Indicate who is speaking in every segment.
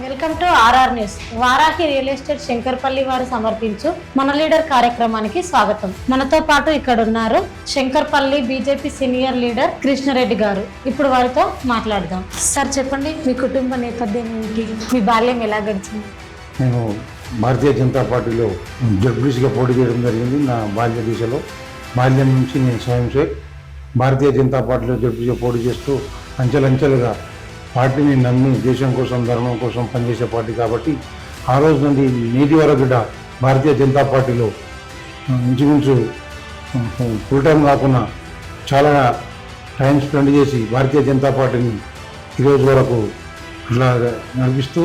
Speaker 1: Welcome to RR news. Varahi real estate Shankarpalli వారు సమర్పించు మన లీడర్ కార్యక్రమానికి స్వాగతం. మనతో పాటు ఇక్కడ ఉన్నారు Shankarpalli BJP senior leader Krishnareddy గారు. ఇప్పుడు వారితో మాట్లాడదాం. సార్ చెప్పండి, మీ కుటుంబ నేపథ్యం ఏంటి, మీ బాల్యం ఎలా గడిచింది?
Speaker 2: నేను భారతీయ జనతా పార్టీలో జడ్పీసీగా పోటీ చేయడం జరిగింది. నా బాల్యం నుంచి నేను స్వయం సేవక్ భారతీయ జనతా పార్టీలో జడ్పీసీగా పోటీ చేస్తూ అంచెలంచెలుగా పార్టీని నమ్మి దేశం కోసం ధర్మం కోసం పనిచేసే పార్టీ కాబట్టి ఆ రోజు నుండి నేటి వరకు కూడా భారతీయ జనతా పార్టీలో ఇంచుమించు ఫుల్ టైం కాకుండా చాలా టైం స్పెండ్ చేసి భారతీయ జనతా పార్టీని ఈరోజు వరకు ఇలా నడిపిస్తూ,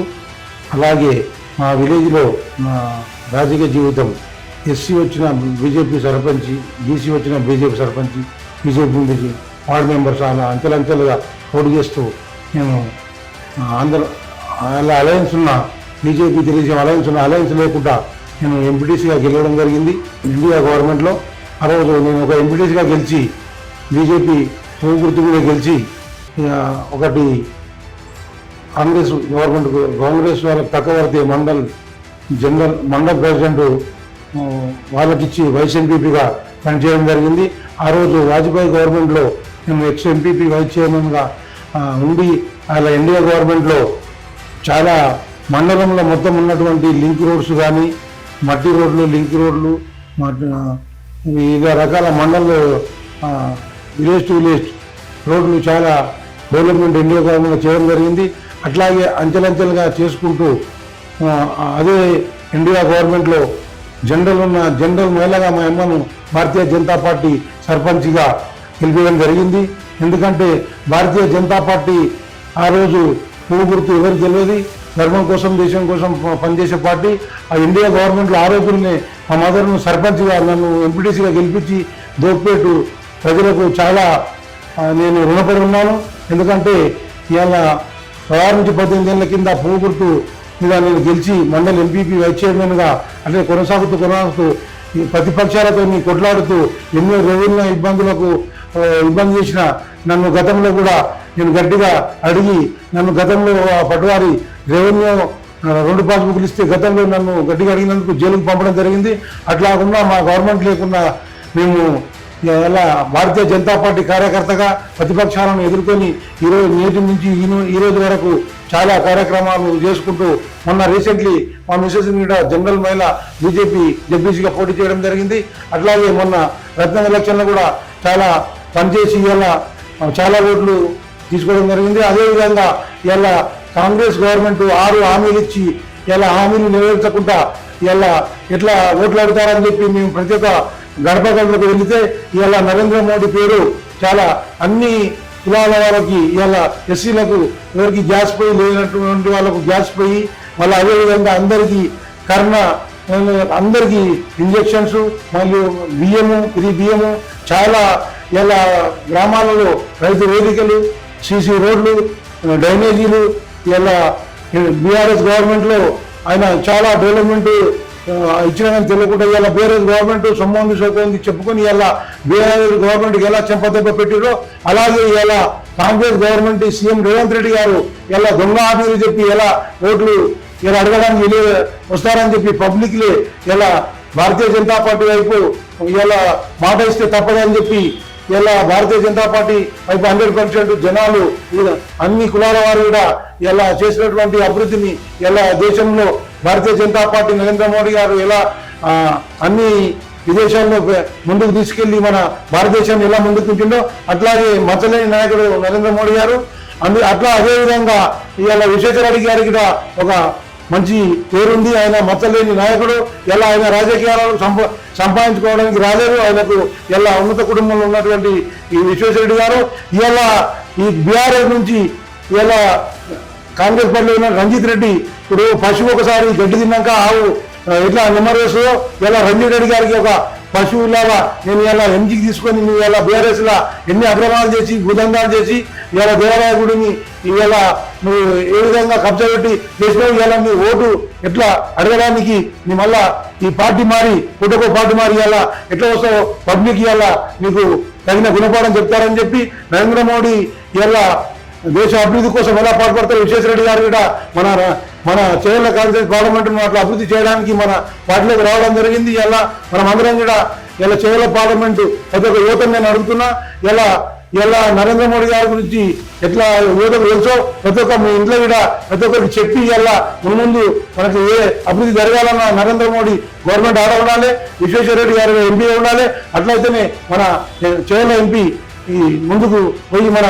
Speaker 2: అలాగే మా విలేజ్లో మా రాజకీయ జీవితం ఎస్సీ వచ్చిన బీజేపీ సర్పంచ్, బీసీ వచ్చిన బీజేపీ సర్పంచ్, బీజేపీ నుంచి వార్డు మెంబర్స్ అలా అంచెలంచెలుగా పోటీ చేస్తూ నేను అందరూ అలా అలయన్స్ ఉన్న బీజేపీ తెలుగుదేశం అలయన్స్ లేకుండా నేను ఎంపీటీసీగా గెలవడం జరిగింది ఇండియా గవర్నమెంట్లో. ఆ రోజు నేను ఒక ఎంపీటీసీగా గెలిచి బీజేపీ గుర్తు కూడా గెలిచి ఒకటి కాంగ్రెస్ వాళ్ళకి తక్కువ మండల్ ప్రెసిడెంట్ వాళ్ళకిచ్చి వైస్ ఎంపీపీగా పనిచేయడం జరిగింది. ఆ రోజు వాజ్పేయి గవర్నమెంట్లో నేను ఎక్స్ ఎంపీపీ వైస్ చైర్మన్గా ఉండి అలా ఇండియా గవర్నమెంట్లో చాలా మండలంలో మొత్తం ఉన్నటువంటి లింక్ రోడ్స్ కానీ మట్టి రోడ్లు, లింక్ రోడ్లు, వివిధ రకాల మండలంలో విలేజ్ టు విలేజ్ రోడ్లు చాలా డెవలప్మెంట్ ఇండియా గవర్నమెంట్ చేయడం జరిగింది. అట్లాగే అంచెలంచెలుగా చేసుకుంటూ అదే ఇండియా గవర్నమెంట్లో జనరల్ మహిళగా మా అమ్మను భారతీయ జనతా పార్టీ సర్పంచ్గా గెలిపించడం జరిగింది. ఎందుకంటే భారతీయ జనతా పార్టీ ఆ రోజు పువ్వు గుర్తు ఎవరికి తెలియదు, ధర్మం కోసం దేశం కోసం పనిచేసే పార్టీ. ఆ ఇండియా గవర్నమెంట్లో ఆ రోజుల్ని మా మదర్ను సర్పంచ్గా నన్ను ఎంపీటీసీగా గెలిపించి దోపేటు ప్రజలకు చాలా నేను రుణపడి ఉన్నాను. ఎందుకంటే ఇవాళ 6 నుంచి 18 ఏళ్ళ కింద పువ్వు గుర్తు మీద నేను గెలిచి మండల్ ఎంపీపీ వైస్ చైర్మన్గా అంటే కొనసాగుతూ ప్రతిపక్షాలతో కొట్లాడుతూ ఎన్నో రెవెన్యూ ఇబ్బంది చేసిన నన్ను గతంలో కూడా నేను గట్టిగా అడిగి నన్ను గతంలో పట్టువారి రెవెన్యూ 2 పాస్బుక్లు ఇస్తే గతంలో నన్ను గట్టిగా అడిగినందుకు జైలుకు పంపడం జరిగింది. అట్లాకుండా మా గవర్నమెంట్ లేకుండా మేము ఇలా భారతీయ జనతా పార్టీ కార్యకర్తగా ప్రతిపక్షాలను ఎదుర్కొని ఈరోజు నేటి నుంచి ఈ రోజు వరకు చాలా కార్యక్రమాలు చేసుకుంటూ మొన్న రీసెంట్లీ మా మిసెస్ కూడా జనరల్ మహిళ బీజేపీ జడ్పీసీగా పోటీ చేయడం జరిగింది. అట్లాగే మొన్న రత్న ఎలక్షన్లో కూడా చాలా పనిచేసి ఇలా చాలా ఓట్లు తీసుకోవడం జరిగింది. అదేవిధంగా ఇలా కాంగ్రెస్ గవర్నమెంట్ 6 హామీలు ఇచ్చి ఇలా హామీలు నెరవేర్చకుండా ఇలా ఎట్లా ఓట్లు అడుగుతారని చెప్పి మేము ప్రత్యేక గడప గడపకు వెళితే ఇలా నరేంద్ర మోడీ పేరు చాలా అన్ని కులాల వాళ్ళకి ఇలా ఎస్సీలకు ఎవరికి గ్యాస్ పొయ్యి లేనటువంటి వాళ్ళకు గ్యాస్ పొయ్యి, మళ్ళీ అదేవిధంగా అందరికీ ఇంజక్షన్స్ మరియు బియ్యము చాలా ఇలా గ్రామాలలో రైతు వేదికలు, సీసీ రోడ్లు, డ్రైనేజీలు ఇలా బీఆర్ఎస్ గవర్నమెంట్లో ఆయన చాలా డెవలప్మెంట్ ఇచ్చినామని తెలియకుండా ఇలా బీఆర్ఎస్ గవర్నమెంట్ సొమ్మంది సోకుంది చెప్పుకొని ఇలా బీఆర్ఎస్ గవర్నమెంట్కి ఎలా చెంపదెబ్బ పెట్టిరో అలాగే ఇలా కాంగ్రెస్ గవర్నమెంట్ సీఎం రేవంత్ రెడ్డి గారు ఇలా దొంగ హామీలు చెప్పి ఎలా ఓట్లు ఇలా అడగడానికి వస్తారని చెప్పి పబ్లిక్లీ ఇలా భారతీయ జనతా పార్టీ వైపు ఇలా మాట ఇస్తే తప్పదని చెప్పి ఇలా భారతీయ జనతా పార్టీ వైపు 100% జనాలు అన్ని కులాల వారు కూడా ఇలా చేసినటువంటి అభివృద్ధిని ఇలా దేశంలో భారతీయ జనతా పార్టీ నరేంద్ర మోడీ గారు ఎలా అన్ని విదేశాల్లో ముందుకు తీసుకెళ్లి మన భారతదేశాన్ని ఎలా ముందుకు ఉంటుందో అట్లాగే మచ్చలేని నాయకుడు నరేంద్ర మోడీ గారు అదేవిధంగా ఇలా విశ్వేశ్వరరెడ్డి గారికి కూడా ఒక మంచి పేరుంది. ఆయన మచ్చలేని నాయకుడు. ఎలా ఆయన రాజకీయాలను సంపాదించుకోవడానికి రాలేరు. ఆయనకు ఎలా ఉన్నత కుటుంబంలో ఉన్నటువంటి ఈ విశ్వేశ్వరరెడ్డి గారు ఇలా ఈ బీఆర్ఎస్ నుంచి ఇలా కాంగ్రెస్ పార్టీలో ఉన్న రంజిత్ రెడ్డి ఇప్పుడు పశువు ఒకసారి గడ్డి తిన్నాక ఆవు ఎట్లా నెమ్మరేస్తుందో ఇలా రంజిత్ రెడ్డి గారికి ఒక పశువులాగా నేను ఇలా ఎంజికి తీసుకొని నువ్వు ఇలా బీఆర్ఎస్లా ఎన్ని అక్రమాలు చేసి భూదందాలు చేసి ఇలా దేవాలయ గుడిని ఇలా నువ్వు ఏ విధంగా కబ్జా పెట్టి చేసినావు. ఇలా నీ ఓటు ఎట్లా అడగడానికి నీ మళ్ళా ఈ పార్టీ మారి పుట్టకో పార్టీ మారి ఇలా ఎట్లా వస్తావో పబ్లిక్ ఇలా నీకు తగిన గుణపాఠం చెప్తారని చెప్పి నరేంద్ర మోడీ ఇలా దేశ అభివృద్ధి కోసం ఎలా పాటుపడతారు విశ్వేశ్వరరెడ్డి గారు కూడా మన చేవెళ్ళ కాన్స్టిట్యూన్సీ పార్లమెంటును అట్లా అభివృద్ధి చేయడానికి మన పార్టీలోకి రావడం జరిగింది. ఇలా మనం అందరం కూడా ఇలా చేవెళ్ళ పార్లమెంటు ప్రతి ఒక్క యువతను నేను అడుగుతున్నా, ఇలా నరేంద్ర మోడీ గారి గురించి ఎట్లా యువతకు తెలుసో ప్రతి ఒక్క మీ ఇంట్లో కూడా ప్రతి ఒక్కరికి చెప్పి ఇలా ముందు మనకి ఏ అభివృద్ధి జరగాలన్నా నరేంద్ర మోడీ గవర్నమెంట్ ఆడ ఉండాలి, విశ్వేశ్వరరెడ్డి గారు ఎంపీ ఉండాలి. అట్లయితేనే మన చేవెళ్ళ ఎంపీ ఈ ముందుకు పోయి మన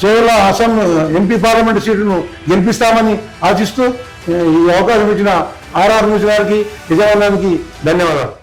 Speaker 2: చేవెళ్ళ అసెంబ్లీ ఎంపీ పార్లమెంట్ సీటును గెలిపిస్తామని ఆశిస్తూ ఈ అవకాశం ఇచ్చిన ఆర్ఆర్ న్యూస్ గారికి, విజయవాడానికి ధన్యవాదాలు.